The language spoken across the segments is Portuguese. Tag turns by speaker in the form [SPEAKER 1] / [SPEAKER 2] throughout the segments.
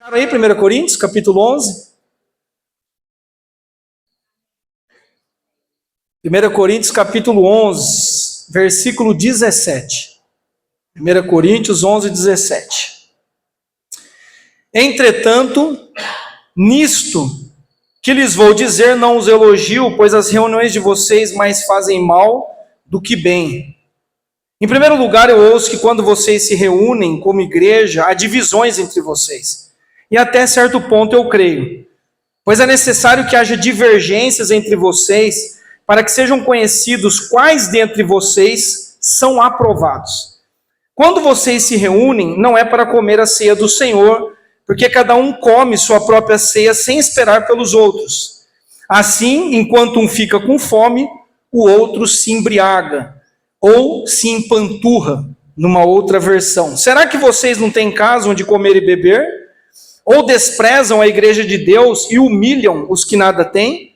[SPEAKER 1] Aí, 1 Coríntios, capítulo 11. 1 Coríntios, capítulo 11, versículo 17. 1 Coríntios 11, 17. Entretanto, nisto que lhes vou dizer, não os elogio, pois as reuniões de vocês mais fazem mal do que bem. Em primeiro lugar, eu ouço que quando vocês se reúnem como igreja, há divisões entre vocês. E até certo ponto eu creio, pois é necessário que haja divergências entre vocês, para que sejam conhecidos quais dentre vocês são aprovados. Quando vocês se reúnem, não é para comer a ceia do Senhor, porque cada um come sua própria ceia sem esperar pelos outros. Assim, enquanto um fica com fome, o outro se embriaga, ou se empanturra, numa outra versão. Será que vocês não têm casa onde comer e beber? Ou desprezam a igreja de Deus e humilham os que nada têm?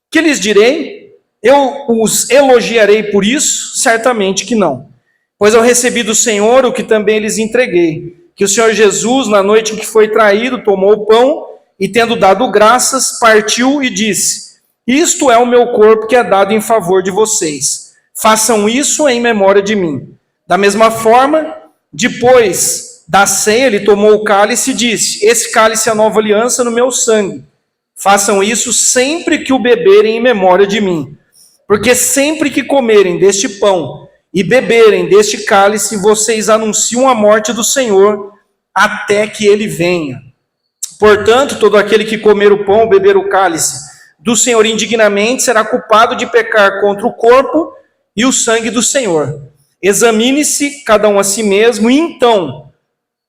[SPEAKER 1] Que lhes direi? Eu os elogiarei por isso? Certamente que não. Pois eu recebi do Senhor o que também lhes entreguei, que o Senhor Jesus, na noite em que foi traído, tomou o pão e, tendo dado graças, partiu e disse: isto é o meu corpo que é dado em favor de vocês. Façam isso em memória de mim. Da mesma forma, depois da ceia, ele tomou o cálice e disse: esse cálice é a nova aliança no meu sangue. Façam isso sempre que o beberem em memória de mim. Porque sempre que comerem deste pão e beberem deste cálice, vocês anunciam a morte do Senhor até que ele venha. Portanto, todo aquele que comer o pão ou beber o cálice do Senhor indignamente será culpado de pecar contra o corpo e o sangue do Senhor. Examine-se cada um a si mesmo e então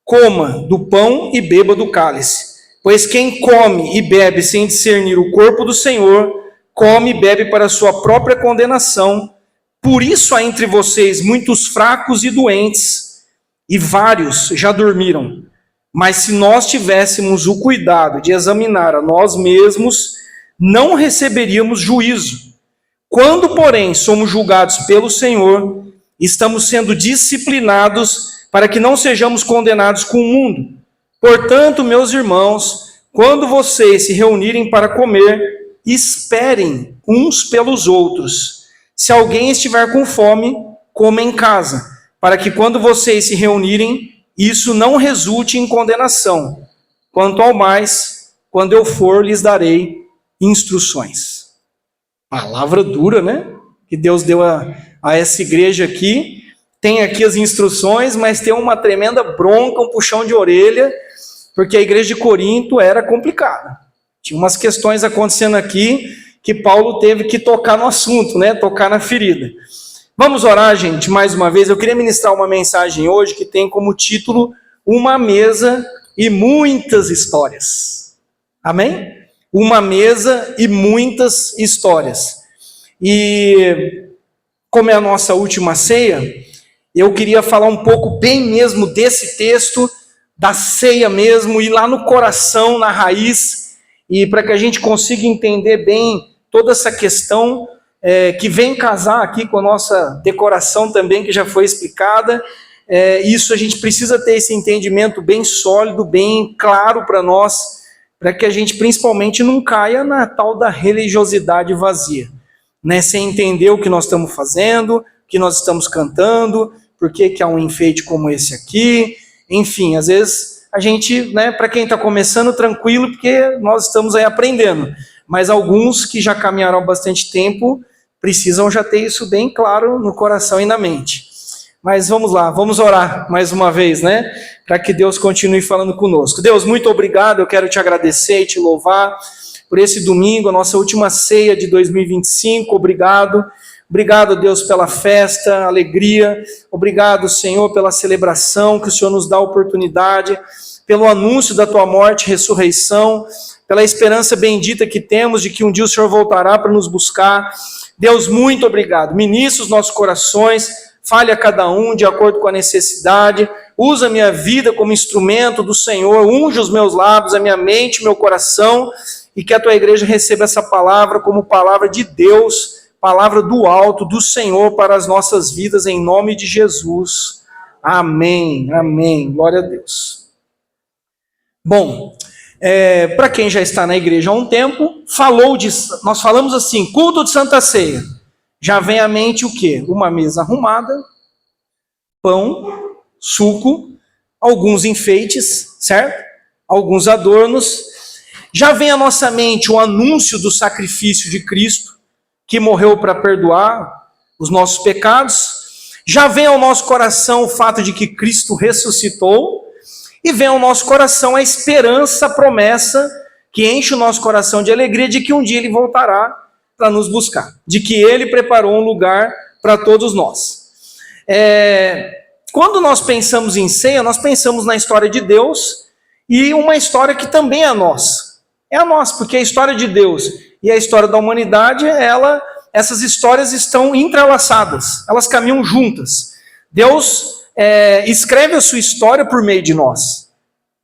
[SPEAKER 1] coma do pão e beba do cálice. Pois quem come e bebe sem discernir o corpo do Senhor, come e bebe para a sua própria condenação. Por isso há entre vocês muitos fracos e doentes, e vários já dormiram. Mas se nós tivéssemos o cuidado de examinar a nós mesmos, não receberíamos juízo. Quando, porém, somos julgados pelo Senhor, estamos sendo disciplinados para que não sejamos condenados com o mundo. Portanto, meus irmãos, quando vocês se reunirem para comer, esperem uns pelos outros. Se alguém estiver com fome, coma em casa, para que quando vocês se reunirem, isso não resulte em condenação. Quanto ao mais, quando eu for, lhes darei instruções. Palavra dura, né? Que Deus deu a essa igreja aqui. Tem aqui as instruções, mas tem uma tremenda bronca, um puxão de orelha, porque a igreja de Corinto era complicada. Tinha umas questões acontecendo aqui que Paulo teve que tocar no assunto, né? Tocar na ferida. Vamos orar, gente, mais uma vez. Eu queria ministrar uma mensagem hoje que tem como título Uma Mesa e Muitas Histórias. Amém? Uma mesa e muitas histórias. E como é a nossa última ceia, eu queria falar um pouco bem mesmo desse texto, da ceia mesmo, ir lá no coração, na raiz, e para que a gente consiga entender bem toda essa questão que vem casar aqui com a nossa decoração também, que já foi explicada. Isso a gente precisa ter esse entendimento bem sólido, bem claro para nós, para que a gente principalmente não caia na tal da religiosidade vazia, né? Sem entender o que nós estamos fazendo, o que nós estamos cantando, por que há um enfeite como esse aqui, enfim, às vezes a gente, né, para quem está começando, tranquilo, porque nós estamos aí aprendendo, mas alguns que já caminharam há bastante tempo, precisam já ter isso bem claro no coração e na mente. Mas vamos lá, vamos orar mais uma vez, né, para que Deus continue falando conosco. Deus, muito obrigado, eu quero te agradecer e te louvar por esse domingo, a nossa última ceia de 2025, obrigado. Obrigado, Deus, pela festa, alegria. Obrigado, Senhor, pela celebração que o Senhor nos dá a oportunidade, pelo anúncio da tua morte e ressurreição, pela esperança bendita que temos de que um dia o Senhor voltará para nos buscar. Deus, muito obrigado. Ministra os nossos corações, fale a cada um de acordo com a necessidade. Usa a minha vida como instrumento do Senhor, unge os meus lábios, a minha mente, meu coração, e que a tua igreja receba essa palavra como palavra de Deus, palavra do alto, do Senhor para as nossas vidas, em nome de Jesus. Amém, amém, glória a Deus. Bom, para quem já está na igreja há um tempo, nós falamos assim, culto de Santa Ceia. Já vem à mente o quê? Uma mesa arrumada, pão, suco, alguns enfeites, certo? Alguns adornos. Já vem à nossa mente o anúncio do sacrifício de Cristo, que morreu para perdoar os nossos pecados. Já vem ao nosso coração o fato de que Cristo ressuscitou. E vem ao nosso coração a esperança, a promessa, que enche o nosso coração de alegria, de que um dia Ele voltará para nos buscar. De que Ele preparou um lugar para todos nós. Quando nós pensamos em ceia, nós pensamos na história de Deus, e uma história que também é a nossa. É a nossa, porque a história de Deus e a história da humanidade, essas histórias estão entrelaçadas, elas caminham juntas. Deus escreve a sua história por meio de nós,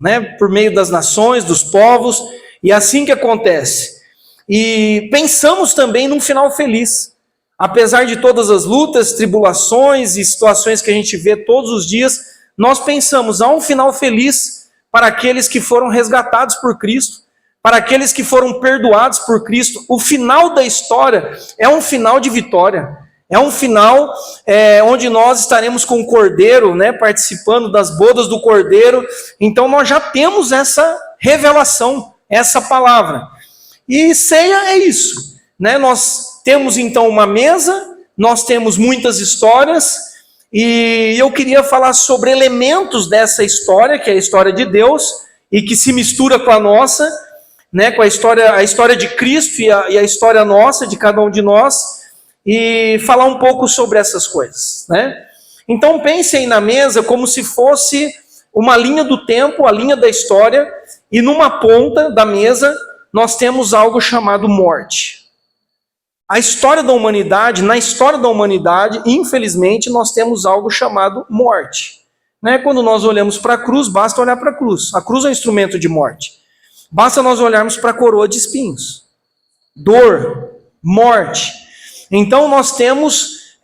[SPEAKER 1] né? Por meio das nações, dos povos, e é assim que acontece. E pensamos também num final feliz. Apesar de todas as lutas, tribulações e situações que a gente vê todos os dias, nós pensamos, há um final feliz para aqueles que foram resgatados por Cristo, para aqueles que foram perdoados por Cristo. O final da história é um final de vitória. É um final onde nós estaremos com o Cordeiro, né, participando das bodas do Cordeiro. Então nós já temos essa revelação, essa palavra. E ceia é isso, né? Nós temos então uma mesa, nós temos muitas histórias, e eu queria falar sobre elementos dessa história, que é a história de Deus, e que se mistura com a nossa, né, com a história de Cristo e a história nossa, de cada um de nós, e falar um pouco sobre essas coisas, né? Então pensem na mesa como se fosse uma linha do tempo, a linha da história, e numa ponta da mesa nós temos algo chamado morte. Na história da humanidade, infelizmente, nós temos algo chamado morte, né? Quando nós olhamos para a cruz, basta olhar para a cruz. A cruz é um instrumento de morte. Basta nós olharmos para a coroa de espinhos. Dor, morte. Então nós temos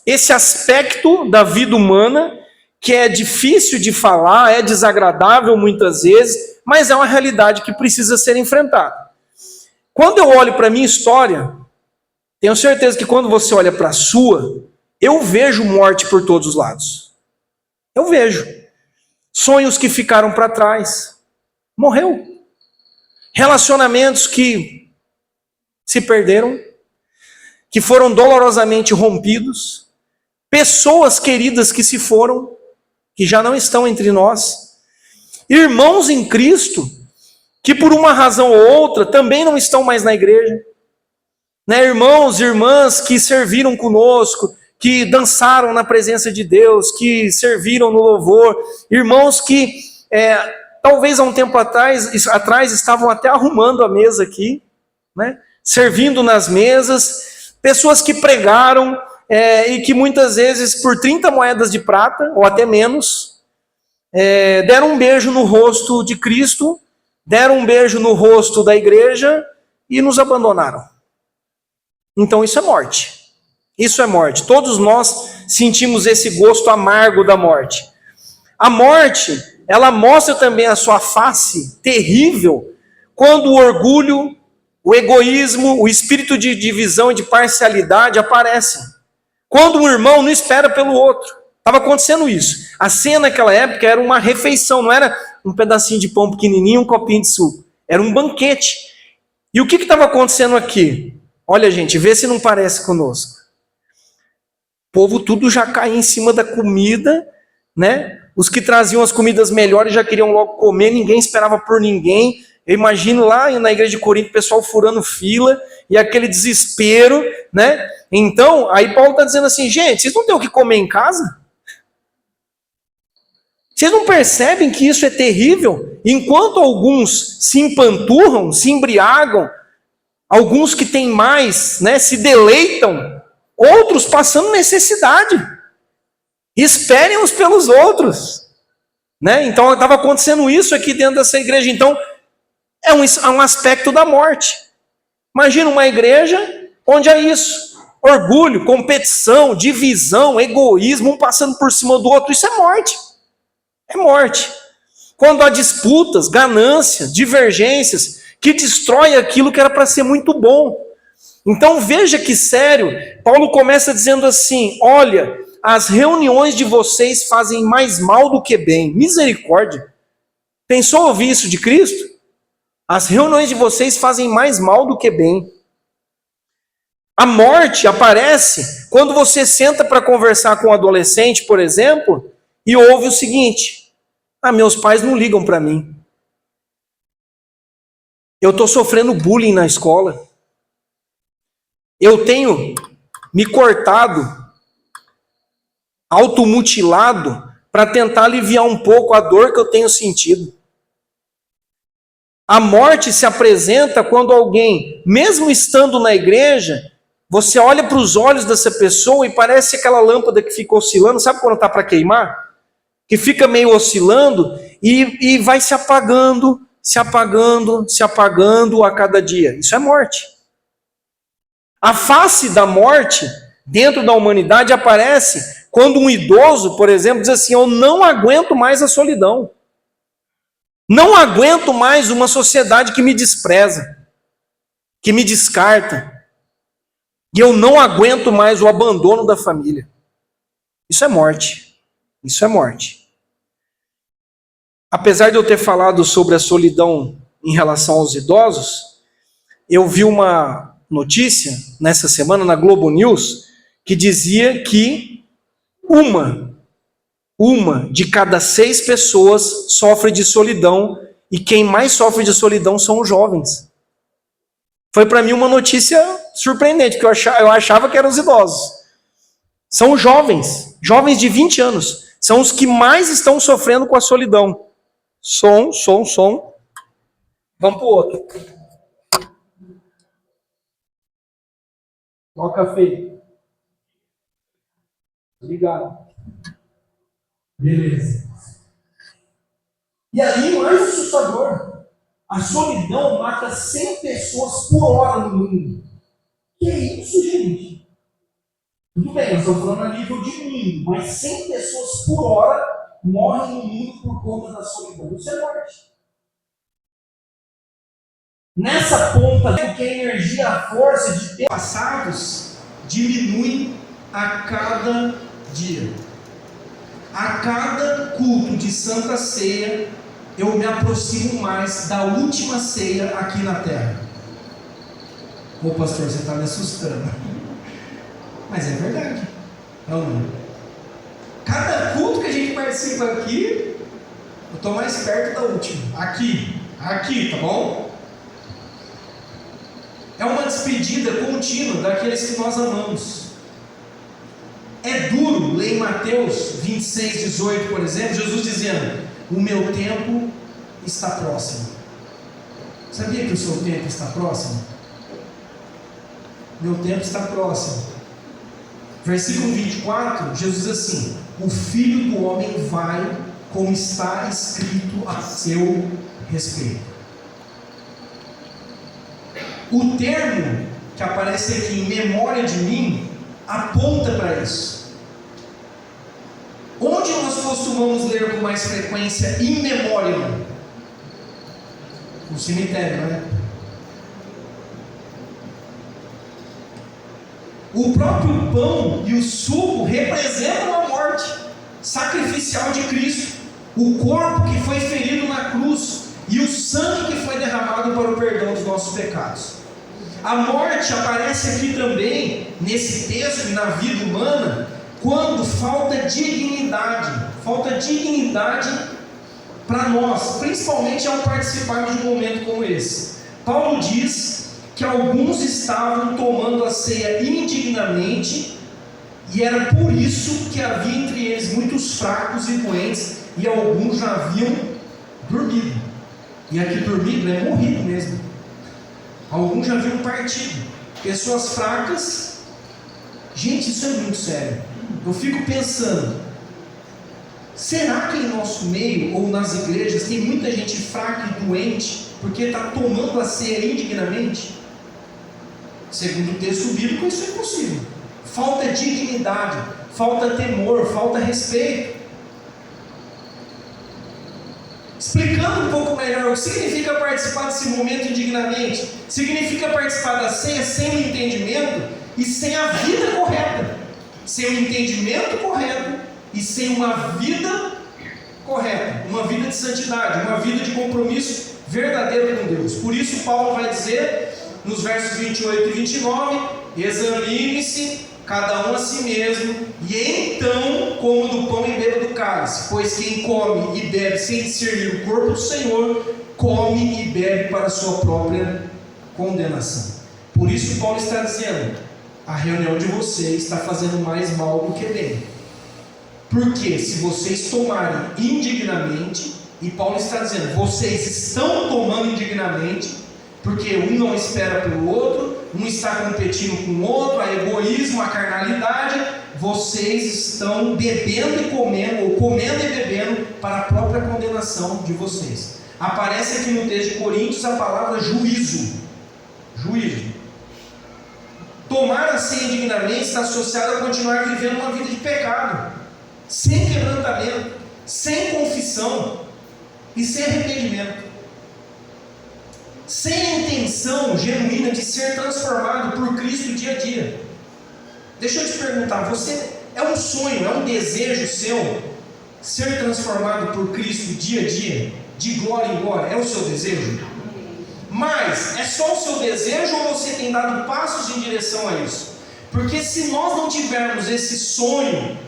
[SPEAKER 1] esse aspecto da vida humana que é difícil de falar, é desagradável muitas vezes, mas é uma realidade que precisa ser enfrentada. Quando eu olho para a minha história, tenho certeza que quando você olha para a sua, eu vejo morte por todos os lados. Eu vejo. Sonhos que ficaram para trás. Morreu. Relacionamentos que se perderam, que foram dolorosamente rompidos, pessoas queridas que se foram, que já não estão entre nós, irmãos em Cristo, que por uma razão ou outra também não estão mais na igreja, né? Irmãos e irmãs que serviram conosco, que dançaram na presença de Deus, que serviram no louvor, irmãos que talvez há um tempo atrás estavam até arrumando a mesa aqui, né? Servindo nas mesas, pessoas que pregaram e que muitas vezes por 30 moedas de prata, ou até menos, deram um beijo no rosto de Cristo, deram um beijo no rosto da igreja e nos abandonaram. Então isso é morte. Isso é morte. Todos nós sentimos esse gosto amargo da morte. A morte, ela mostra também a sua face terrível quando o orgulho, o egoísmo, o espírito de divisão e de parcialidade aparecem. Quando um irmão não espera pelo outro. Estava acontecendo isso. A ceia naquela época era uma refeição, não era um pedacinho de pão pequenininho, um copinho de suco. Era um banquete. E o que estava acontecendo aqui? Olha, gente, vê se não parece conosco. O povo tudo já caía em cima da comida, né? Os que traziam as comidas melhores já queriam logo comer, ninguém esperava por ninguém. Eu imagino lá na igreja de Corinto o pessoal furando fila e aquele desespero, né? Então, aí Paulo está dizendo assim, gente, vocês não têm o que comer em casa? Vocês não percebem que isso é terrível? Enquanto alguns se empanturram, se embriagam, alguns que têm mais, né, se deleitam, outros passando necessidade. Esperem uns pelos outros, né? Então estava acontecendo isso aqui dentro dessa igreja. Então é um aspecto da morte. Imagina uma igreja onde há isso: orgulho, competição, divisão, egoísmo, um passando por cima do outro. Isso é morte. É morte. Quando há disputas, ganância, divergências, que destrói aquilo que era para ser muito bom. Então veja que sério, Paulo começa dizendo assim: olha, as reuniões de vocês fazem mais mal do que bem. Misericórdia. Pensou ouvir isso de Cristo? As reuniões de vocês fazem mais mal do que bem. A morte aparece quando você senta para conversar com um adolescente, por exemplo, e ouve o seguinte: meus pais não ligam para mim. Eu estou sofrendo bullying na escola. Eu tenho me cortado, automutilado, para tentar aliviar um pouco a dor que eu tenho sentido. A morte se apresenta quando alguém, mesmo estando na igreja, você olha para os olhos dessa pessoa e parece aquela lâmpada que fica oscilando, sabe quando está para queimar? Que fica meio oscilando e vai se apagando, se apagando, se apagando a cada dia. Isso é morte. A face da morte dentro da humanidade aparece quando um idoso, por exemplo, diz assim: eu não aguento mais a solidão. Não aguento mais uma sociedade que me despreza, que me descarta. E eu não aguento mais o abandono da família. Isso é morte. Isso é morte. Apesar de eu ter falado sobre a solidão em relação aos idosos, eu vi uma notícia nessa semana na Globo News que dizia que uma de cada 6 pessoas sofre de solidão, e quem mais sofre de solidão são os jovens. Foi para mim uma notícia surpreendente, porque eu achava que eram os idosos. São os jovens de 20 anos, são os que mais estão sofrendo com a solidão. Som. Vamos para o outro. Toca feio. Obrigado. Beleza. E aí, mais assustador, a solidão mata 100 pessoas por hora no mundo. Que é isso, gente? Tudo bem, nós estamos falando a nível de mundo, mas 100 pessoas por hora morrem no mundo por conta da solidão. Isso é morte. Nessa ponta, que a energia, a força de ter passados diminui a cada dia. A cada culto de Santa Ceia, eu me aproximo mais da última ceia aqui na terra. Ô pastor, você está me assustando. Mas é verdade. Não. Cada culto que a gente participa aqui, eu estou mais perto da última. Aqui, tá bom? É uma despedida contínua daqueles que nós amamos. É duro ler em Mateus 26, 18, por exemplo, Jesus dizendo: o meu tempo está próximo. Sabia que o seu tempo está próximo? Meu tempo está próximo. Versículo 24, Jesus diz assim: o Filho do Homem vai como está escrito a seu respeito. O termo que aparece aqui, em memória de mim, aponta para isso. Onde nós costumamos ler com mais frequência in memoriam? No cemitério, não é? O próprio pão e o suco representam a morte sacrificial de Cristo, o corpo que foi ferido na cruz e o sangue que foi derramado para o perdão dos nossos pecados. A morte aparece aqui também, nesse texto e na vida humana, quando falta dignidade para nós, principalmente ao participarmos de um momento como esse. Paulo diz que alguns estavam tomando a ceia indignamente, e era por isso que havia entre eles muitos fracos e doentes, e alguns já haviam dormido. E aqui dormido é morrido mesmo. Alguns já haviam partido. Pessoas fracas. Gente, isso é muito sério. Eu fico pensando, será que em nosso meio ou nas igrejas tem muita gente fraca e doente porque está tomando a ceia indignamente? Segundo o texto bíblico, isso é impossível. Falta dignidade, falta temor, falta respeito.
[SPEAKER 2] Explicando um pouco melhor o que significa participar desse momento indignamente. Significa participar da ceia sem o entendimento e sem a vida correta. Sem o entendimento correto e sem uma vida correta. Uma vida de santidade, uma vida de compromisso verdadeiro com Deus. Por isso Paulo vai dizer nos versos 28 e 29: examine-se cada um a si mesmo, e então coma do pão e beba do cálice, pois quem come e bebe sem discernir o corpo do Senhor, come e bebe para a sua própria condenação. Por isso Paulo está dizendo: a reunião de vocês está fazendo mais mal do que bem. Porque se vocês tomarem indignamente, e Paulo está dizendo, vocês estão tomando indignamente, porque um não espera pelo outro, um está competindo com o outro, a egoísmo, a carnalidade, vocês estão bebendo e comendo, ou comendo e bebendo para a própria condenação de vocês. Aparece aqui no texto de Coríntios a palavra juízo. Juízo. Tomar a ceia indignamente está associado a continuar vivendo uma vida de pecado, sem quebrantamento, sem confissão e sem arrependimento, sem a intenção genuína de ser transformado por Cristo dia a dia. Deixa eu te perguntar, você é um sonho, é um desejo seu ser transformado por Cristo dia a dia, de glória em glória? É o seu desejo? Mas é só o seu desejo ou você tem dado passos em direção a isso? Porque se nós não tivermos esse sonho,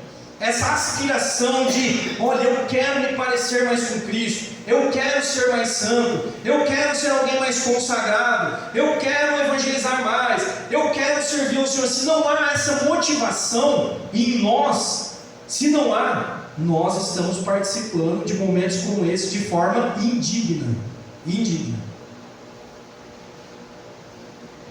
[SPEAKER 2] essa aspiração de, olha, eu quero me parecer mais com Cristo, eu quero ser mais santo, eu quero ser alguém mais consagrado, eu quero evangelizar mais, eu quero servir ao Senhor, se não há essa motivação em nós, se não há, nós estamos participando de momentos como esse de forma indigna.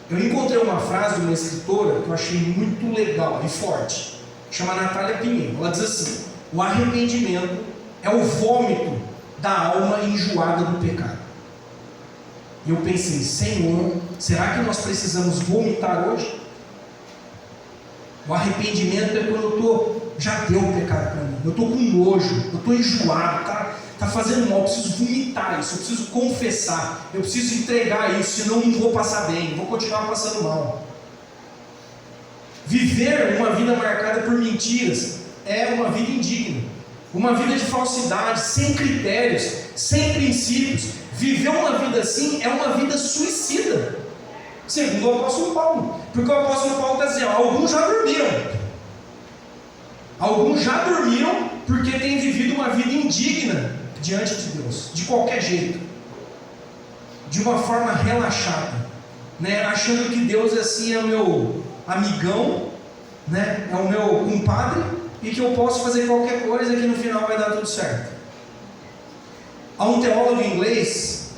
[SPEAKER 2] Eu encontrei uma frase de uma escritora que eu achei muito legal e forte, chama Natália Pinheiro. Ela diz assim: o arrependimento é o vômito da alma enjoada do pecado. E eu pensei, Senhor, será que nós precisamos vomitar hoje? O arrependimento é quando já deu o pecado para mim, eu estou com nojo, eu estou enjoado, está fazendo mal, eu preciso vomitar isso, eu preciso confessar, eu preciso entregar isso, senão não vou passar bem, vou continuar passando mal. Viver uma vida marcada por mentiras é uma vida indigna, uma vida de falsidade, sem critérios, sem princípios. Viver uma vida assim é uma vida suicida, segundo o apóstolo Paulo, porque o apóstolo Paulo está dizendo, alguns já dormiram porque têm vivido uma vida indigna diante de Deus, de qualquer jeito, de uma forma relaxada, né? Achando que Deus assim é o meu amigão, né? É o meu compadre, e que eu posso fazer qualquer coisa que no final vai dar tudo certo. Há um teólogo inglês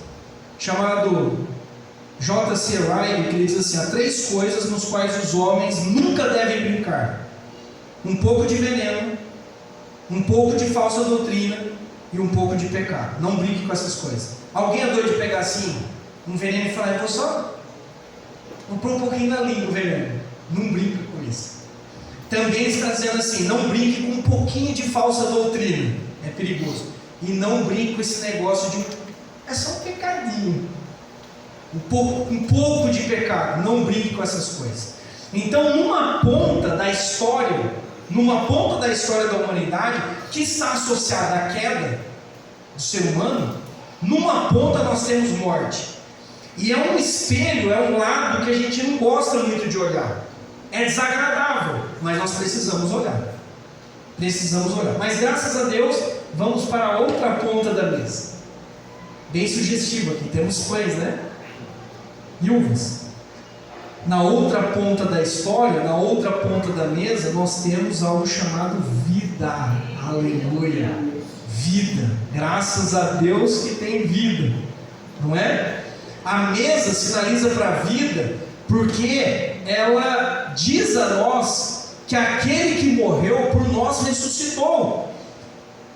[SPEAKER 2] chamado J.C. Ryle que ele diz assim: há 3 coisas nos quais os homens nunca devem brincar: um pouco de veneno, um pouco de falsa doutrina e um pouco de pecado. Não brinque com essas coisas. Alguém é doido de pegar assim um veneno e falar, eu vou pôr um pouquinho na língua o veneno? Não brinque com isso. Também está dizendo assim, não brinque com um pouquinho de falsa doutrina, é perigoso. E não brinque com esse negócio de é só um pecadinho, um pouco de pecado. Não brinque com essas coisas. Então, numa ponta da história da humanidade, que está associada à queda do ser humano, numa ponta nós temos morte. E é um espelho, é um lado que a gente não gosta muito de olhar. É desagradável, mas nós precisamos olhar. Mas graças a Deus, vamos para a outra ponta da mesa. Bem sugestivo aqui, temos pães, né? E uvas. Na outra ponta da história, na outra ponta da mesa, nós temos algo chamado vida. Aleluia! Vida. Graças a Deus que tem vida. Não é? A mesa sinaliza para a vida, porque ela diz a nós que aquele que morreu por nós ressuscitou.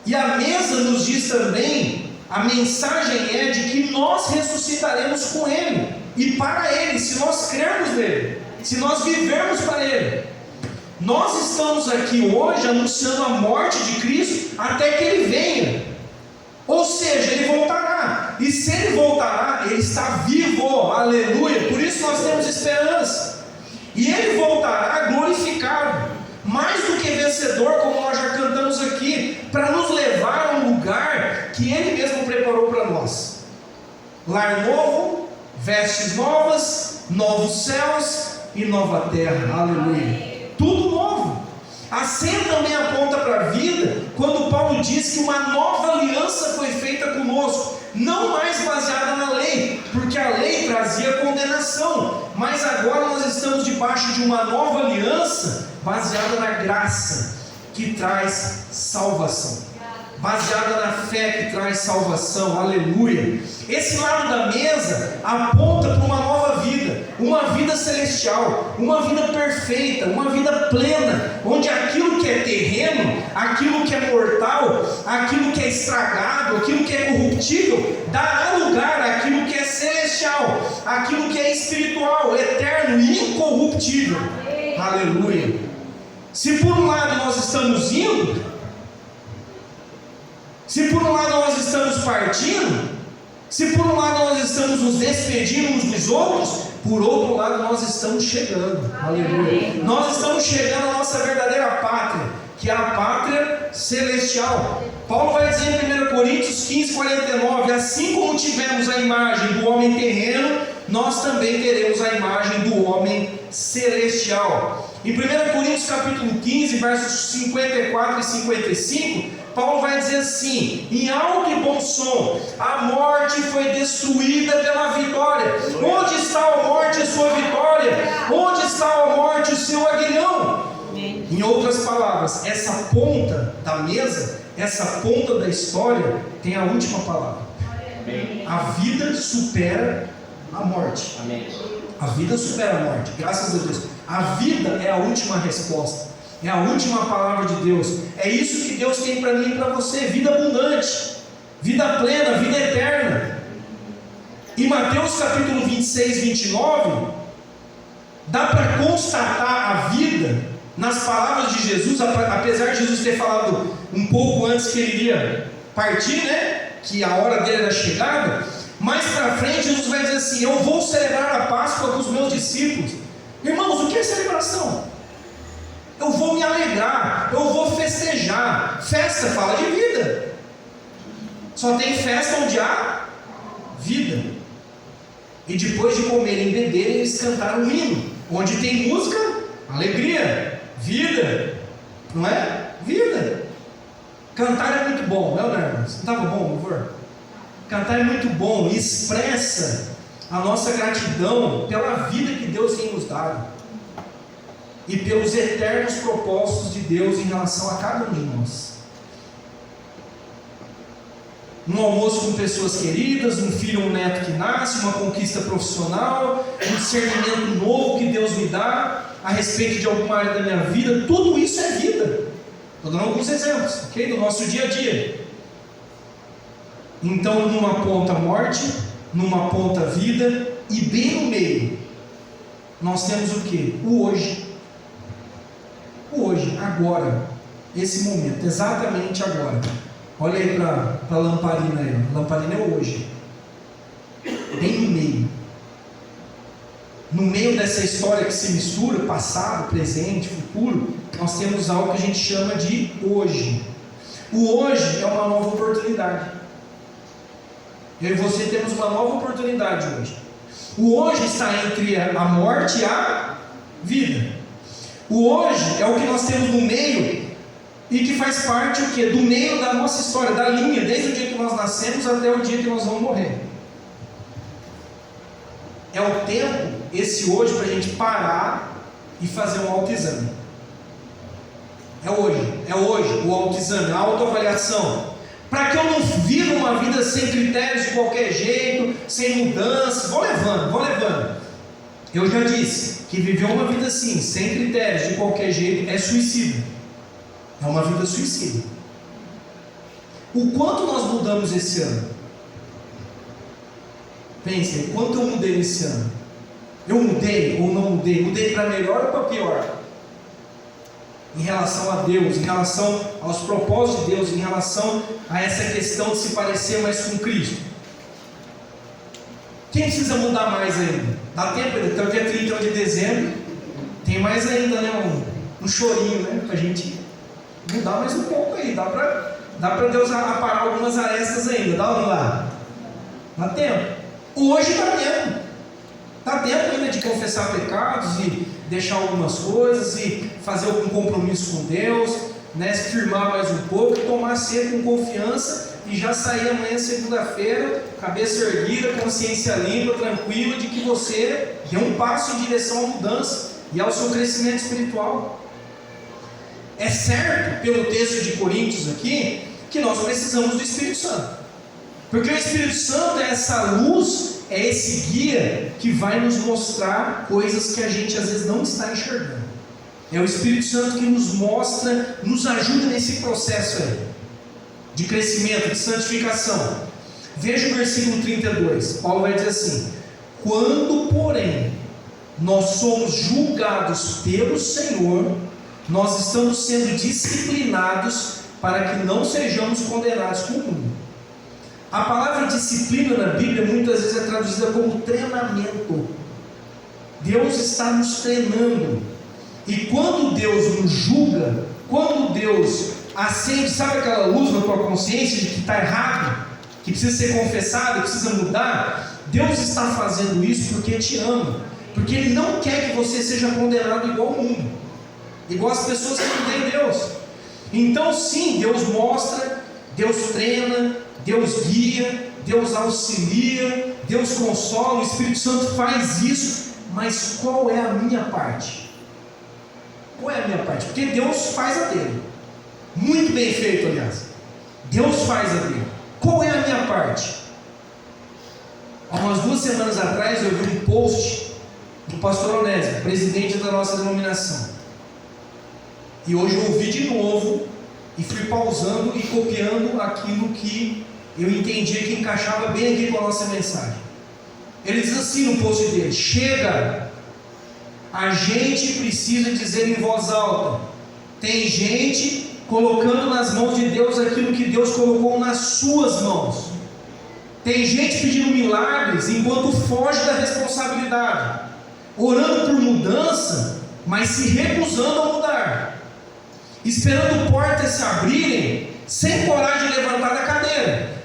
[SPEAKER 2] E a mesa nos diz também, a mensagem é de que nós ressuscitaremos com Ele e para Ele, se nós crermos nele, se nós vivermos para Ele. Nós estamos aqui hoje anunciando a morte de Cristo até que Ele venha. Ou seja, ele voltará. E se ele voltará, ele está vivo, aleluia. Por isso nós temos esperança. E ele voltará glorificado, mais do que vencedor, como nós já cantamos aqui, para nos levar a um lugar que ele mesmo preparou para nós. Lar novo, vestes novas, novos céus e nova terra, aleluia. Tudo novo. Assim também aponta para a vida, quando Paulo diz que uma nova aliança foi feita conosco, não mais baseada na lei, porque a lei trazia condenação, mas agora nós estamos debaixo de uma nova aliança, baseada na graça, que traz salvação, baseada na fé que traz salvação, aleluia. Esse lado da mesa aponta para uma nova vida, uma vida celestial, uma vida perfeita, uma vida plena, onde aquilo que é terreno, aquilo que é mortal, aquilo que é estragado, aquilo que é corruptível, dará lugar àquilo que é celestial, aquilo que é espiritual, eterno e incorruptível, aleluia. Se por um lado nós estamos indo, se por um lado nós estamos partindo, se por um lado nós estamos nos despedindo uns dos outros, por outro lado nós estamos chegando, aleluia. Nós estamos chegando à nossa verdadeira pátria, que é a pátria celestial. Paulo vai dizer em 1 Coríntios 15:49, assim como tivemos a imagem do homem terreno, nós também teremos a imagem do homem celestial. Em 1 Coríntios capítulo 15, versos 54 e 55, Paulo vai dizer assim: em alto e bom som, a morte foi destruída pela vitória. Onde está a morte, a sua vitória? Onde está a morte, o seu aguilhão? Em outras palavras, essa ponta da mesa, essa ponta da história, tem a última palavra. A vida supera a morte. A vida supera a morte, graças a Deus. A vida é a última resposta, é a última palavra de Deus. É isso que Deus tem para mim e para você: vida abundante, vida plena, vida eterna. Em Mateus capítulo 26, 29, dá para constatar a vida nas palavras de Jesus, apesar de Jesus ter falado um pouco antes que ele iria partir, né? Que a hora dele era chegada. Mais para frente Jesus vai dizer assim: eu vou celebrar a Páscoa com os meus discípulos. Irmãos, o que é celebração? Eu vou me alegrar, eu vou festejar. Festa fala de vida. Só tem festa onde há vida. E depois de comerem e beberem, eles cantaram um hino. Onde tem música, alegria, vida. Não é? Vida. Cantar é muito bom, não é, irmãos? Não estava bom, por favor? Cantar é muito bom e expressa a nossa gratidão pela vida que Deus tem nos dado e pelos eternos propósitos de Deus em relação a cada um de nós. Um almoço com pessoas queridas, um filho ou um neto que nasce, uma conquista profissional, um discernimento novo que Deus me dá a respeito de alguma área da minha vida, tudo isso é vida. Estou dando alguns exemplos, ok? Do nosso dia a dia. Então, numa ponta morte, numa ponta vida, e bem no meio, nós temos o que? O hoje. O hoje, agora, esse momento, exatamente agora. Olha aí para a lamparina aí, a lamparina é hoje, bem no meio. No meio dessa história que se mistura, passado, presente, futuro, nós temos algo que a gente chama de hoje. O hoje é uma nova oportunidade. Eu e você temos uma nova oportunidade hoje. O hoje está entre a morte e a vida. O hoje é o que nós temos no meio e que faz parte o quê? Do meio da nossa história, da linha, desde o dia que nós nascemos até o dia que nós vamos morrer. É o tempo, esse hoje, para a gente parar e fazer um autoexame. É hoje o autoexame, a autoavaliação. Para que eu não viva uma vida sem critérios de qualquer jeito, sem mudança, vou levando. Eu já disse que viver uma vida assim, sem critérios de qualquer jeito, é suicídio. É uma vida suicida. O quanto nós mudamos esse ano? Pensem, o quanto eu mudei esse ano? Eu mudei ou não mudei? Mudei para melhor ou para pior? em relação a Deus, em relação aos propósitos de Deus, em relação a essa questão de se parecer mais com Cristo? Quem precisa mudar mais ainda? Dá tempo ainda, até o dia 31 de dezembro, tem mais ainda, né? Um chorinho, né? Pra gente mudar mais um pouco aí, dá pra Deus aparar algumas arestas ainda, dá ou não dá? Dá tempo. Hoje dá tempo. Dá tempo ainda de confessar pecados e deixar algumas coisas e fazer algum compromisso com Deus, né? Se firmar mais um pouco, tomar cedo com confiança e já sair amanhã, segunda-feira, cabeça erguida, consciência limpa, tranquila, de que você deu um passo em direção à mudança e ao seu crescimento espiritual. É certo, pelo texto de Coríntios aqui, que nós precisamos do Espírito Santo. Porque o Espírito Santo é essa luz, é esse guia que vai nos mostrar coisas que a gente às vezes não está enxergando. É o Espírito Santo que nos mostra, nos ajuda nesse processo aí, de crescimento, de santificação. Veja o versículo 32, Paulo vai dizer assim: quando, porém, nós somos julgados pelo Senhor, nós estamos sendo disciplinados para que não sejamos condenados com o mundo. A palavra disciplina na Bíblia muitas vezes é traduzida como treinamento. Deus está nos treinando. E quando Deus nos julga, quando Deus acende, sabe aquela luz na tua consciência de que está errado, que precisa ser confessado, que precisa mudar, Deus está fazendo isso porque te ama, porque Ele não quer que você seja condenado igual ao mundo, igual as pessoas que não têm Deus. Então sim, Deus mostra, Deus treina, Deus guia, Deus auxilia, Deus consola, o Espírito Santo faz isso, mas qual é a minha parte? Qual é a minha parte? Porque Deus faz a dele, muito bem feito, aliás. Deus faz a dele. Qual é a minha parte? Há umas 2 semanas atrás eu vi um post do pastor Onésio, presidente da nossa denominação, e hoje eu ouvi de novo e fui pausando e copiando aquilo que eu entendia que encaixava bem aqui com a nossa mensagem. Ele diz assim no post dele: chega, a gente precisa dizer em voz alta. Tem gente colocando nas mãos de Deus aquilo que Deus colocou nas suas mãos. Tem gente pedindo milagres enquanto foge da responsabilidade, orando por mudança, mas se recusando a mudar, esperando portas se abrirem, sem coragem de levantar da cadeira.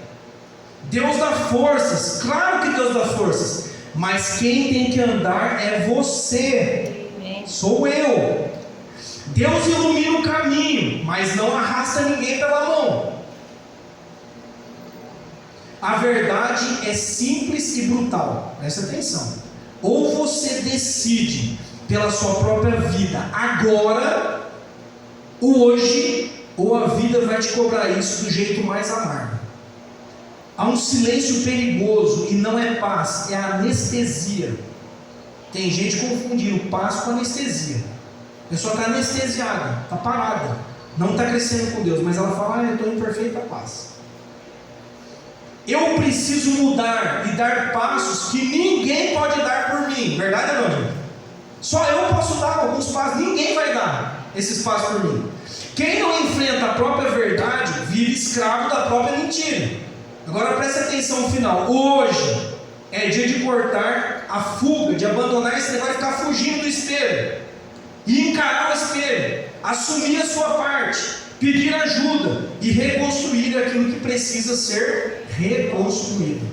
[SPEAKER 2] Deus dá forças, claro que Deus dá forças, mas quem tem que andar é você, sou eu. Deus ilumina o caminho, mas não arrasta ninguém pela mão. A verdade é simples e brutal, presta atenção. Ou você decide pela sua própria vida agora, hoje, ou a vida vai te cobrar isso do jeito mais amargo. Há um silêncio perigoso e não é paz, é anestesia. Tem gente confundindo paz com anestesia. A pessoa está anestesiada, está parada, não está crescendo com Deus, mas ela fala: eu estou em perfeita paz. Eu preciso mudar e dar passos que ninguém pode dar por mim, verdade ou não, gente? Só eu posso dar alguns passos, ninguém vai dar esses passos por mim. Quem não enfrenta a própria verdade vive escravo da própria mentira. Agora preste atenção no final. Hoje é dia de cortar a fuga, de abandonar esse negócio de ficar fugindo do espelho e encarar o espelho, assumir a sua parte, pedir ajuda e reconstruir aquilo que precisa ser reconstruído.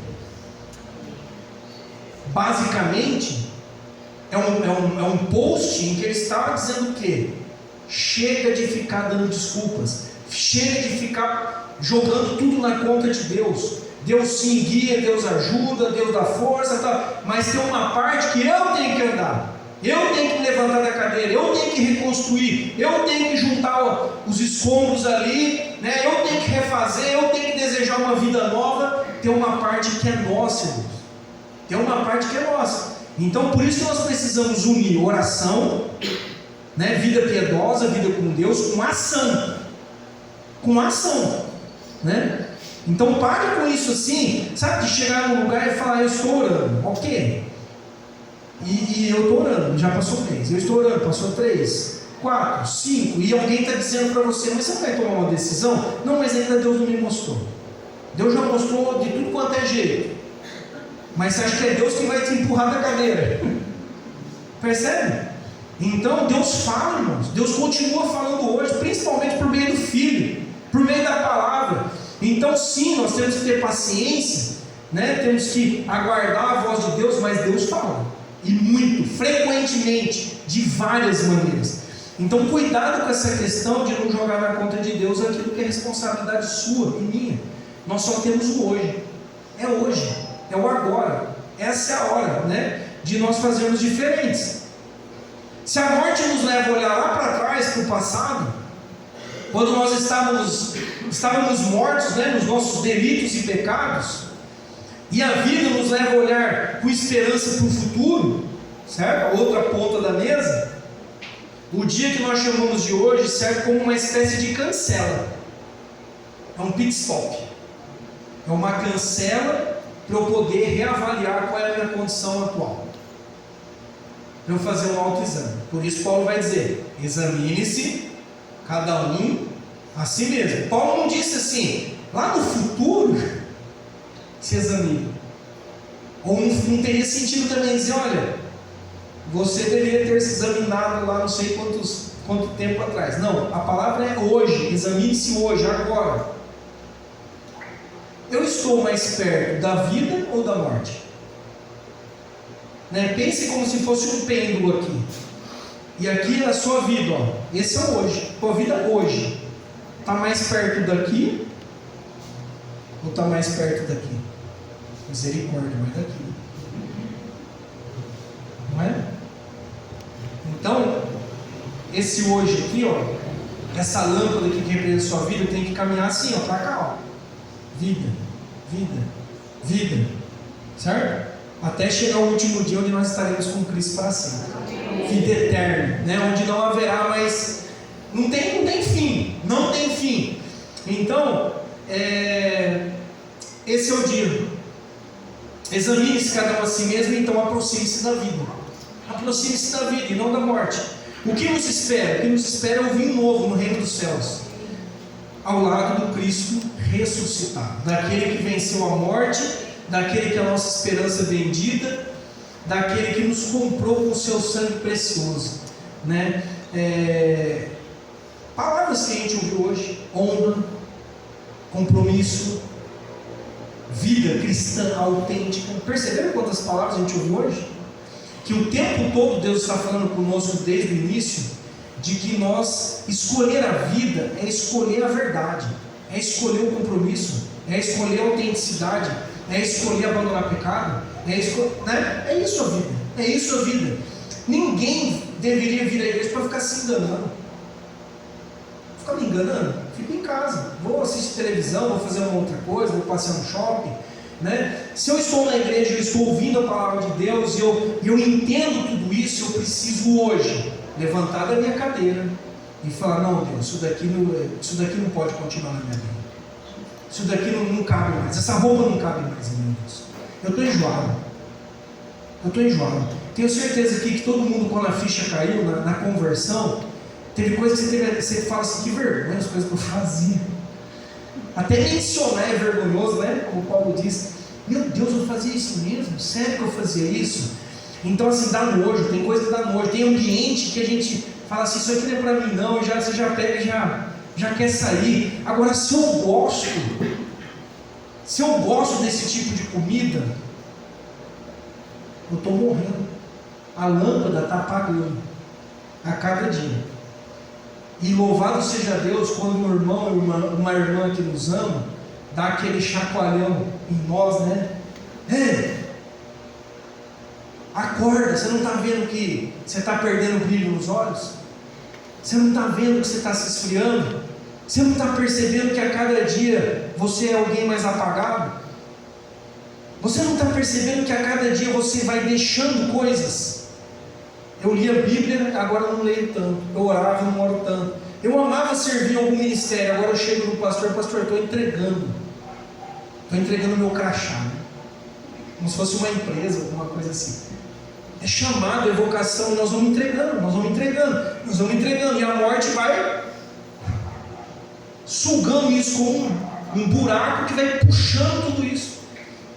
[SPEAKER 2] Basicamente é um post em que ele estava dizendo o quê? Chega de ficar dando desculpas, chega de ficar jogando tudo na conta de Deus. Deus sim guia, Deus ajuda, Deus dá força, tá? Mas tem uma parte que eu tenho que andar, eu tenho que me levantar da cadeira, eu tenho que reconstruir, eu tenho que juntar os escombros ali, né? Eu tenho que refazer, eu tenho que desejar uma vida nova. Tem uma parte que é nossa, irmãos. Tem uma parte que é nossa. Então por isso nós precisamos unir oração, né? Vida piedosa, vida com Deus, com ação. Com ação, né? Então pare com isso assim, sabe, de chegar num lugar e falar: eu estou orando, ok? E eu estou orando, já passou um mês. Eu estou orando, passou 3. 4, 5, e alguém está dizendo para você, mas você não vai tomar uma decisão? Não, mas ainda Deus não me mostrou. Deus já mostrou de tudo quanto é jeito. Mas você acha que é Deus que vai te empurrar da cadeira? Percebe? Então Deus fala, irmãos. Deus continua falando hoje, principalmente por meio do Filho, por meio da palavra. Então sim, nós temos que ter paciência, né? Temos que aguardar a voz de Deus, mas Deus fala. E muito, frequentemente, de várias maneiras. Então cuidado com essa questão de não jogar na conta de Deus aquilo que é responsabilidade sua e minha. Nós só temos o hoje. É hoje, é o agora. Essa é a hora, né, de nós fazermos diferentes. Se a morte nos leva a olhar lá para trás, para o passado, quando nós estávamos mortos, né, nos nossos delitos e pecados, e a vida nos leva a olhar com esperança para o futuro, certo? A outra ponta da mesa, o dia que nós chamamos de hoje serve como uma espécie de cancela. É um pit stop. É uma cancela para eu poder reavaliar qual é a minha condição atual. Para eu fazer um autoexame. Por isso Paulo vai dizer, examine-se cada um a si mesmo. Paulo não disse assim, lá no futuro se examine. Ou não teria sentido também dizer, olha, você deveria ter se examinado lá não sei quanto tempo atrás. Não, a palavra é hoje, examine-se hoje, agora. Eu estou mais perto da vida ou da morte? Né? Pense como se fosse um pêndulo aqui. E aqui é a sua vida, ó. Esse é o hoje. Tua vida hoje está mais perto daqui ou está mais perto daqui? Misericórdia, mas daqui. Não é? Então, esse hoje aqui, ó, essa lâmpada aqui que representa a sua vida, tem que caminhar assim, ó, para cá, ó. Vida, vida, vida, certo? Até chegar o último dia onde nós estaremos com Cristo para sempre. Vida eterna, né? Onde não haverá mais, não tem fim, não tem fim. Então, esse é o dia. Examine-se cada um a si mesmo, então aproxime-se da vida. Aproxime-se da vida e não da morte. O que nos espera? O que nos espera é um vinho novo no reino dos céus, ao lado do Cristo ressuscitado, daquele que venceu a morte, daquele que é a nossa esperança bendita, daquele que nos comprou com o seu sangue precioso, né? Palavras que a gente ouviu hoje: honra, compromisso, vida cristã autêntica. Perceberam quantas palavras a gente ouviu hoje? Que o tempo todo Deus está falando conosco desde o início, de que nós, escolher a vida é escolher a verdade, é escolher o compromisso, é escolher a autenticidade, é escolher abandonar pecado, né? É isso a vida, é isso a vida. Ninguém deveria vir à igreja para ficar se enganando. Ficar me enganando? Fico em casa, vou assistir televisão, vou fazer uma outra coisa, vou passear no shopping, né? Se eu estou na igreja, eu estou ouvindo a palavra de Deus, e eu entendo tudo isso, eu preciso hoje levantar da minha cadeira e falar: não, Deus, isso daqui não pode continuar na minha vida, isso daqui não cabe mais, essa roupa não cabe mais em mim, Deus. Eu estou enjoado. Tenho certeza aqui que todo mundo, quando a ficha caiu na conversão, teve coisa que você fala assim: que vergonha as coisas que eu fazia. Até mencionar é vergonhoso, né? Como Paulo diz: meu Deus, eu fazia isso mesmo? Sério que eu fazia isso? Então, assim, dá nojo, tem coisa que dá nojo, tem ambiente que a gente fala assim: isso aqui não é para mim não, você já pega e já quer sair. Agora, se eu gosto desse tipo de comida, eu estou morrendo. A lâmpada está apagando a cada dia. E louvado seja Deus quando um irmão ou uma irmã que nos ama dá aquele chacoalhão em nós, né? Acorda, você não está vendo que você está perdendo o brilho nos olhos? Você não está vendo que você está se esfriando? Você não está percebendo que a cada dia você é alguém mais apagado? Você não está percebendo que a cada dia você vai deixando coisas? Eu li a Bíblia, agora eu não leio tanto. Eu orava, não oro tanto. Eu amava servir em algum ministério, agora eu chego no pastor, estou entregando o meu crachá, né? Como se fosse uma empresa, alguma coisa assim. é chamado, é vocação, e nós vamos entregando, e a morte vai sugando isso como um buraco que vai puxando tudo isso.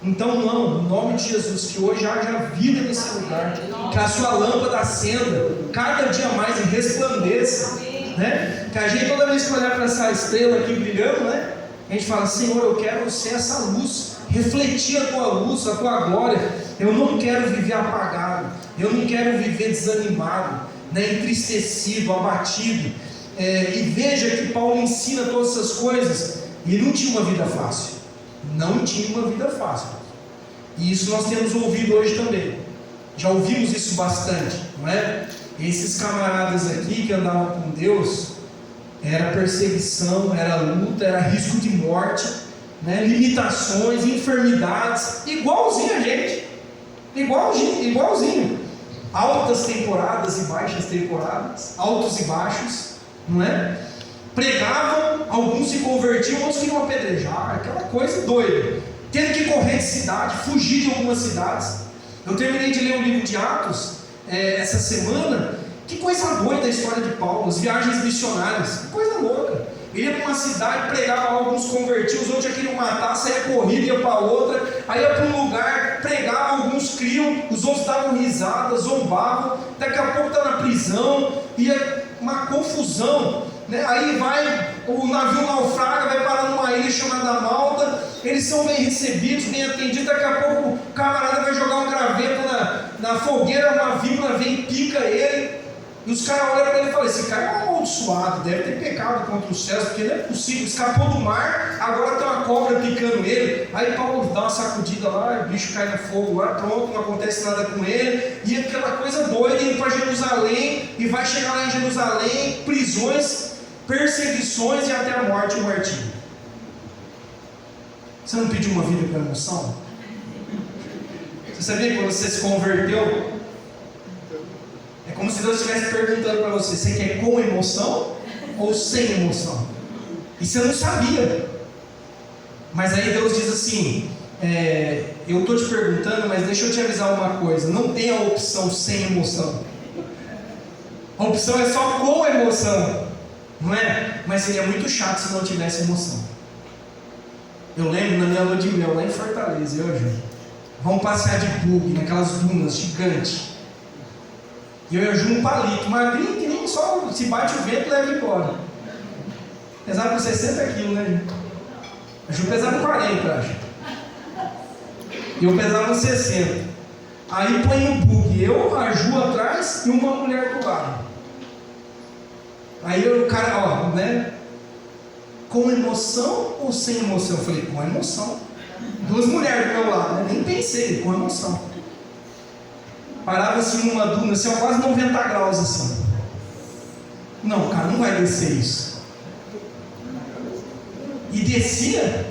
[SPEAKER 2] Então não, em nome de Jesus, que hoje haja vida nesse lugar, que a sua lâmpada acenda cada dia mais e resplandeça, né? Que a gente, toda vez que olhar para essa estrela aqui brilhando, né? A gente fala: Senhor, eu quero ser essa luz, refletir a tua luz, a tua glória. Eu não quero viver apagado, eu não quero viver desanimado, né? Entristecido, abatido. E veja que Paulo ensina todas essas coisas, e ele não tinha uma vida fácil. Não tinha uma vida fácil. E isso nós temos ouvido hoje também. Já ouvimos isso bastante, não é? Esses camaradas aqui que andavam com Deus, era perseguição, era luta, era risco de morte, né? Limitações, enfermidades, igualzinho a gente. Igualzinho. Altas temporadas e baixas temporadas, altos e baixos, não é? Pregavam, alguns se convertiam, outros queriam apedrejar, aquela coisa doida. Teve que correr de cidade, fugir de algumas cidades. Eu terminei de ler o livro de Atos essa semana. Que coisa doida a história de Paulo, as viagens missionárias, que coisa louca. Ele ia para uma cidade, pregava, alguns convertiam, os outros já queriam matar, saía corrida, ia para outra, aí ia para um lugar, pregava, alguns criam, os outros davam risada, zombavam, daqui a pouco está na prisão, ia uma confusão, né? Aí o navio naufraga, vai parar numa ilha chamada Malta, eles são bem recebidos, bem atendidos, daqui a pouco o camarada vai jogar um graveto na fogueira, uma víbora vem e pica ele. E os caras olham para ele e falam: esse cara é um amaldiçoado, deve ter pecado contra os céus, porque não é possível, escapou do mar, agora tem uma cobra picando ele. Aí Paulo dá uma sacudida lá, o bicho cai no fogo lá, pronto, não acontece nada com ele. E aquela coisa doida, indo para Jerusalém, e vai chegar lá em Jerusalém, prisões, perseguições e até a morte e o martírio. Você não pediu uma vida com emoção? Você sabia que quando você se converteu, é como se Deus estivesse perguntando para você: você quer com emoção ou sem emoção? E você não sabia. Mas aí Deus diz assim: eu estou te perguntando, mas deixa eu te avisar uma coisa: não tem a opção sem emoção. A opção é só com emoção, não é? Mas seria muito chato se não tivesse emoção. Eu lembro na minha lua de mel lá em Fortaleza, eu e a Ju, vamos passear de bug naquelas dunas gigantes. E eu e a Ju um palito, magrinho, que nem só se bate o vento leva embora. Pesava 60 quilos, né, Ju? A Ju pesava 40, acho. E eu pesava 60. Aí põe no bug, eu, a Ju atrás e uma mulher do lado. Aí o cara, né? Com emoção ou sem emoção? Eu falei: com emoção. Duas mulheres do meu lado, né? Nem pensei, com emoção. Parava assim numa duna, assim, a quase 90 graus assim. Não, cara, não vai descer isso. E descia,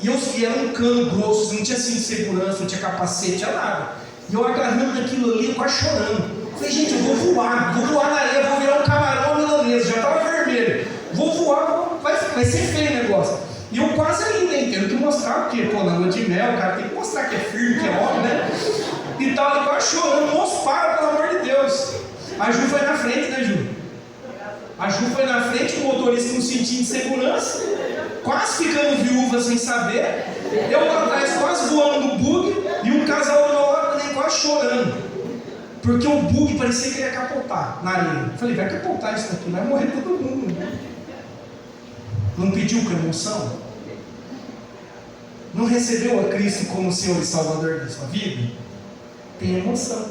[SPEAKER 2] e era um cano grosso, não tinha cinto de segurança, não tinha capacete, não tinha nada. E eu agarrando aquilo ali, quase chorando. Falei: gente, eu vou voar na areia, vou virar um camarão milanês, já estava vermelho. Vou voar, vai ser feio o negócio. E eu quase ainda, tendo que mostrar, porque, na lua de mel, o cara tem que mostrar que é firme, que é homem, né? E tal, ele quase chorando: moço, para, pelo amor de Deus. A Ju foi na frente, né, Ju? A Ju foi na frente, com o motorista com cintinho de segurança, quase ficando viúva sem saber. Eu lá atrás, quase voando no bug, e um casal do meu lado também quase chorando. Porque o bug parecia que ia capotar na areia. Eu falei: vai capotar isso daqui, vai morrer todo mundo. Não pediu com emoção? Não recebeu a Cristo como Senhor e Salvador da sua vida? Tem emoção.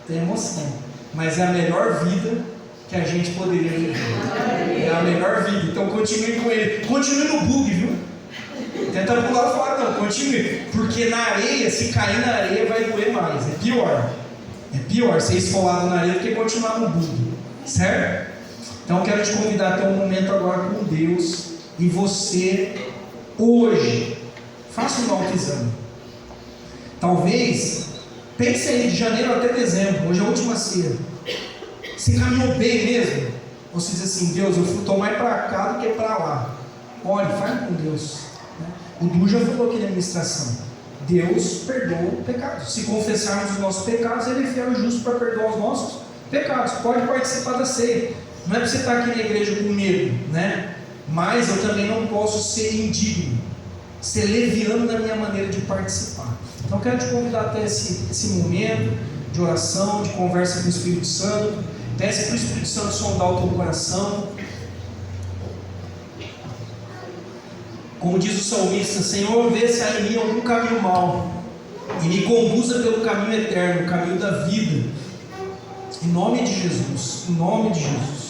[SPEAKER 2] Tem emoção. Mas é a melhor vida que a gente poderia viver. É a melhor vida. Então continue com ele. Continue no bug, viu? Tenta pular fora, não. Continue. Porque na areia, se cair na areia, vai doer mais. É pior. É pior ser esfolado na areia do que continuar no bug. Certo? Então eu quero te convidar a ter um momento agora com Deus. E você, hoje, faça um autoexame. Talvez, pense aí de janeiro até dezembro. Hoje é a última ceia. Você caminhou bem mesmo? Ou você diz assim: Deus, eu estou mais para cá do que para lá. Olhe, fale com Deus. O Du já falou aqui na administração. Deus perdoa pecados. Se confessarmos os nossos pecados, Ele é fiel e justo para perdoar os nossos pecados. Pode participar da ceia. Não é para você estar aqui na igreja com medo, né? Mas eu também não posso ser indigno, ser leviano na minha maneira de participar. Então quero te convidar até esse momento de oração, de conversa com o Espírito Santo. Peça para o Espírito Santo sondar o teu coração. Como diz o salmista: Senhor, vê se há em mim algum caminho mau e me conduza pelo caminho eterno, o caminho da vida. Em nome de Jesus, em nome de Jesus.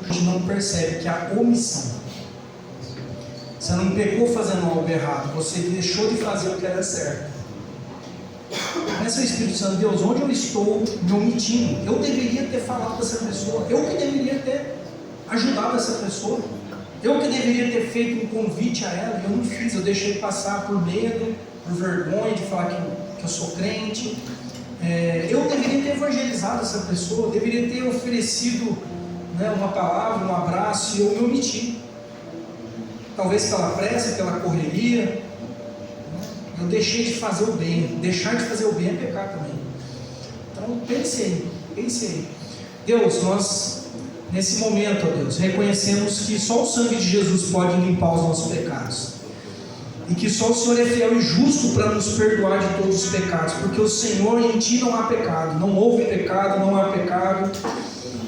[SPEAKER 2] A gente não percebe que a omissão, você não pegou fazendo algo errado, você deixou de fazer o que era certo. Peça ao Espírito Santo: Deus, onde eu estou me omitindo? Eu deveria ter falado com essa pessoa, eu que deveria ter ajudado essa pessoa, eu que deveria ter feito um convite a ela, e eu não fiz, eu deixei passar por medo, por vergonha de falar que eu sou crente. Eu deveria ter evangelizado essa pessoa, eu deveria ter oferecido, né, uma palavra, um abraço, e eu me omiti. Talvez pela pressa, pela correria, eu deixei de fazer o bem. Deixar de fazer o bem é pecar também. Então pense aí. Deus, nós nesse momento, ó Deus, reconhecemos que só o sangue de Jesus pode limpar os nossos pecados, e que só o Senhor é fiel e justo para nos perdoar de todos os pecados, porque o Senhor, em Ti não há pecado, não houve pecado, não há pecado,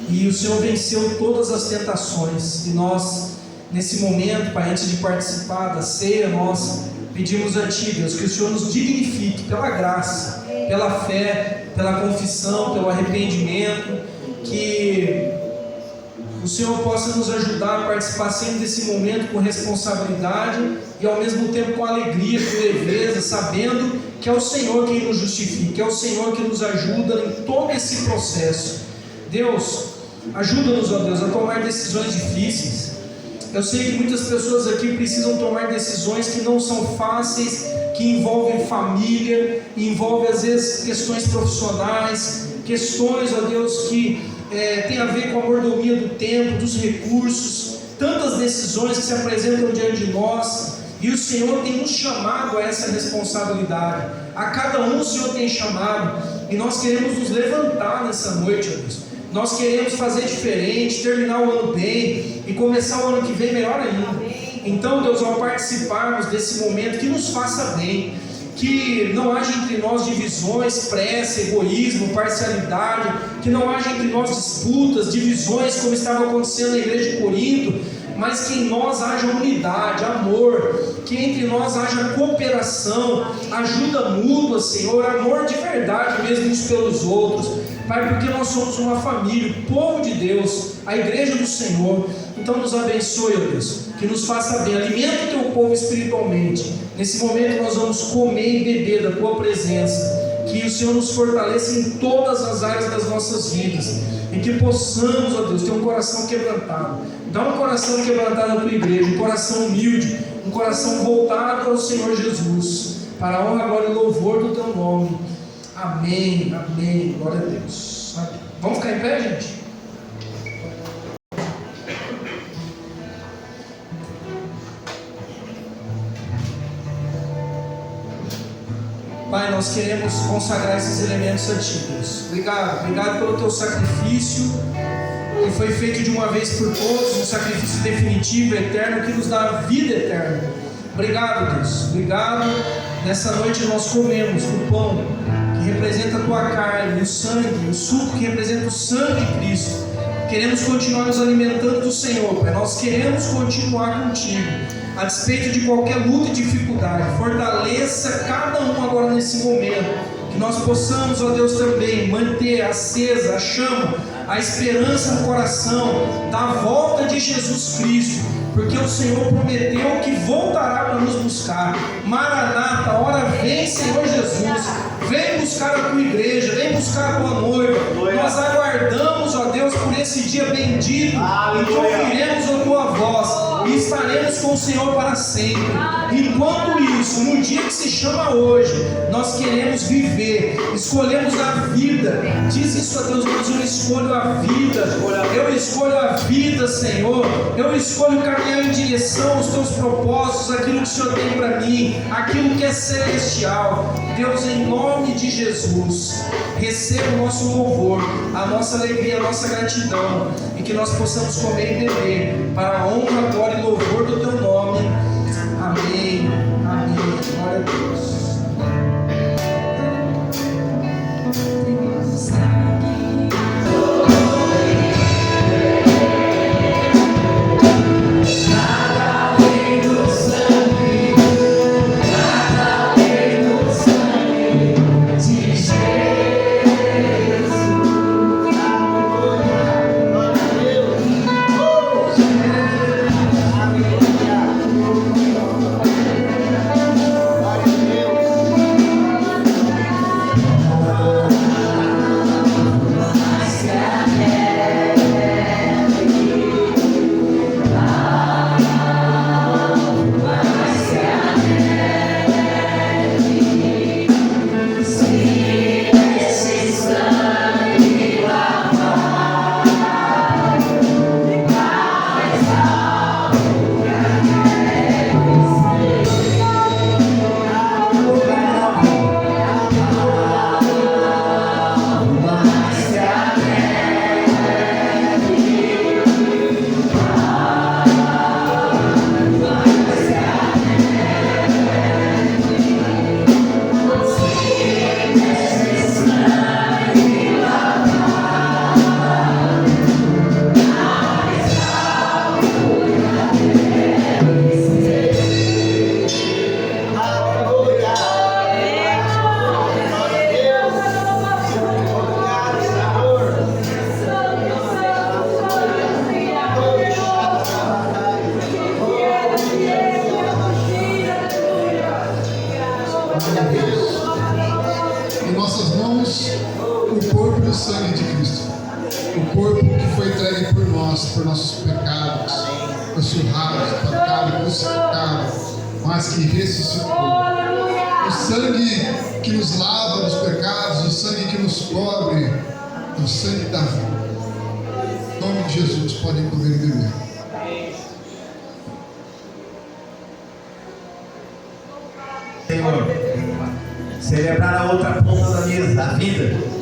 [SPEAKER 2] e o Senhor venceu todas as tentações. E nós, nesse momento, Pai, antes de participar da ceia, nós pedimos a Ti, Deus, que o Senhor nos dignifique pela graça, pela fé, pela confissão, pelo arrependimento, que o Senhor possa nos ajudar a participar sempre desse momento com responsabilidade e ao mesmo tempo com alegria, com leveza, sabendo que é o Senhor quem nos justifica, que é o Senhor que nos ajuda em todo esse processo. Deus, ajuda-nos, ó Deus, a tomar decisões difíceis. Eu sei que muitas pessoas aqui precisam tomar decisões que não são fáceis, que envolvem família, envolvem às vezes questões profissionais, questões, ó Deus, que tem a ver com a mordomia do tempo, dos recursos, tantas decisões que se apresentam diante de nós, e o Senhor tem nos chamado a essa responsabilidade. A cada um o Senhor tem chamado, e nós queremos nos levantar nessa noite, ó Deus. Nós queremos fazer diferente, terminar o ano bem e começar o ano que vem melhor ainda. Então, Deus, ao participarmos desse momento, que nos faça bem, que não haja entre nós divisões, pressa, egoísmo, parcialidade, que não haja entre nós disputas, divisões, como estava acontecendo na igreja de Corinto, mas que em nós haja unidade, amor, que entre nós haja cooperação, ajuda mútua, Senhor, amor de verdade mesmo uns pelos outros, Pai, porque nós somos uma família, o povo de Deus, a igreja do Senhor. Então nos abençoe, ó Deus, que nos faça bem, alimenta o teu povo espiritualmente. Nesse momento nós vamos comer e beber da tua presença, que o Senhor nos fortaleça em todas as áreas das nossas vidas, e que possamos, ó Deus, ter um coração quebrantado. Dá um coração quebrantado à tua igreja, um coração humilde, um coração voltado ao Senhor Jesus, para a honra, glória e louvor do teu nome. Amém, amém, glória a Deus. Amém. Vamos ficar em pé, gente? Pai, nós queremos consagrar esses elementos a Ti, Deus. Obrigado pelo Teu sacrifício, que foi feito de uma vez por todos, um sacrifício definitivo, eterno, que nos dá vida eterna. Obrigado, Deus. Obrigado. Nessa noite nós comemos o pão que representa a Tua carne, o sangue, o suco que representa o sangue de Cristo. Queremos continuar nos alimentando do Senhor, Pai. Nós queremos continuar contigo, a despeito de qualquer luta e dificuldade. Fortaleça cada um agora nesse momento, que nós possamos, ó Deus, também manter acesa a chama, a esperança no coração da volta de Jesus Cristo, porque o Senhor prometeu que voltará para nos buscar. Maranata, ora vem, Senhor Jesus. Vem buscar a tua igreja, vem buscar a tua noiva. Nós aguardamos, ó Deus, por esse dia bendito, em que ouviremos a tua voz e estaremos com o Senhor para sempre. Enquanto isso, no dia que se chama hoje, nós queremos viver, escolhemos a vida. Diz isso a Deus: eu escolho a vida, eu escolho a vida, Senhor. Eu escolho caminhar em direção aos teus propósitos, aquilo que o Senhor tem para mim, aquilo que é celestial. Deus, em nome de Jesus, receba o nosso louvor, a nossa alegria, a nossa gratidão, e que nós possamos comer e beber para a honra, glória e louvor do teu nome. Amém, amém, glória a Deus.
[SPEAKER 3] Por nossos pecados, foi surrado, espantado, crucificado, mas que ressuscitou. O sangue que nos lava dos pecados, o sangue que nos cobre, o sangue da vida. Em nome de Jesus, podem comer e beber.
[SPEAKER 4] Senhor, celebrar a outra ponta da mesa, da vida.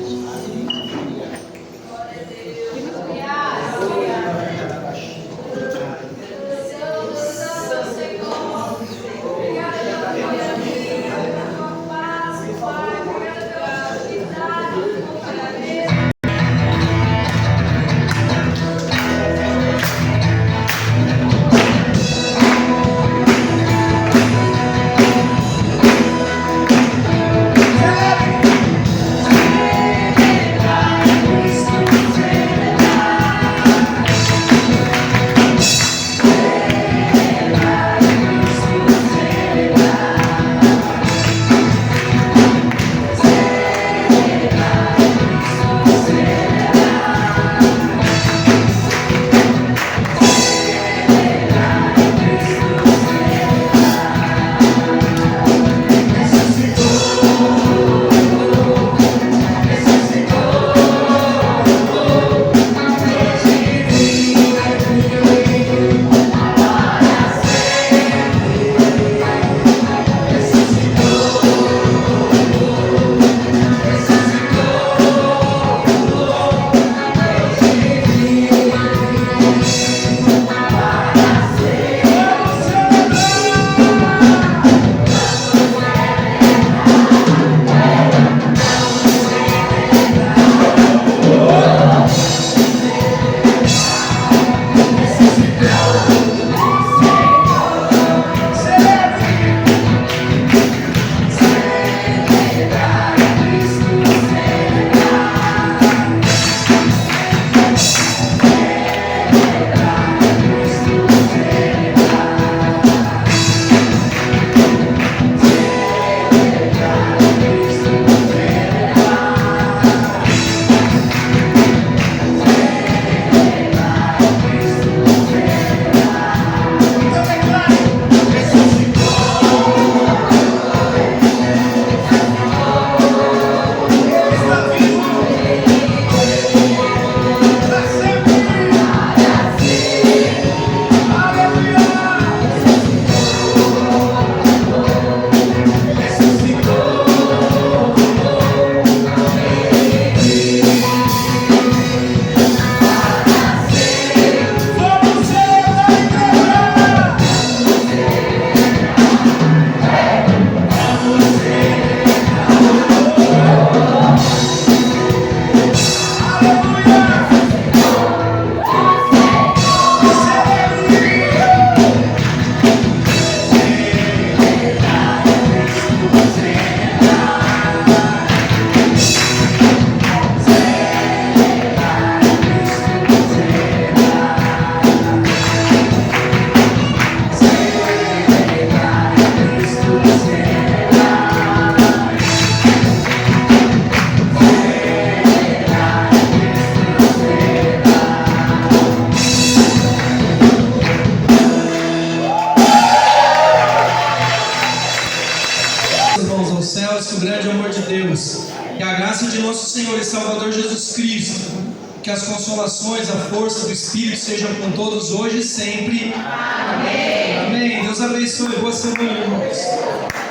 [SPEAKER 2] grande amor de Deus, que a graça de nosso Senhor e Salvador Jesus Cristo, que as consolações, a força do Espírito sejam com todos hoje e sempre. Amém. Amém. Deus abençoe. Boa semana, irmãos.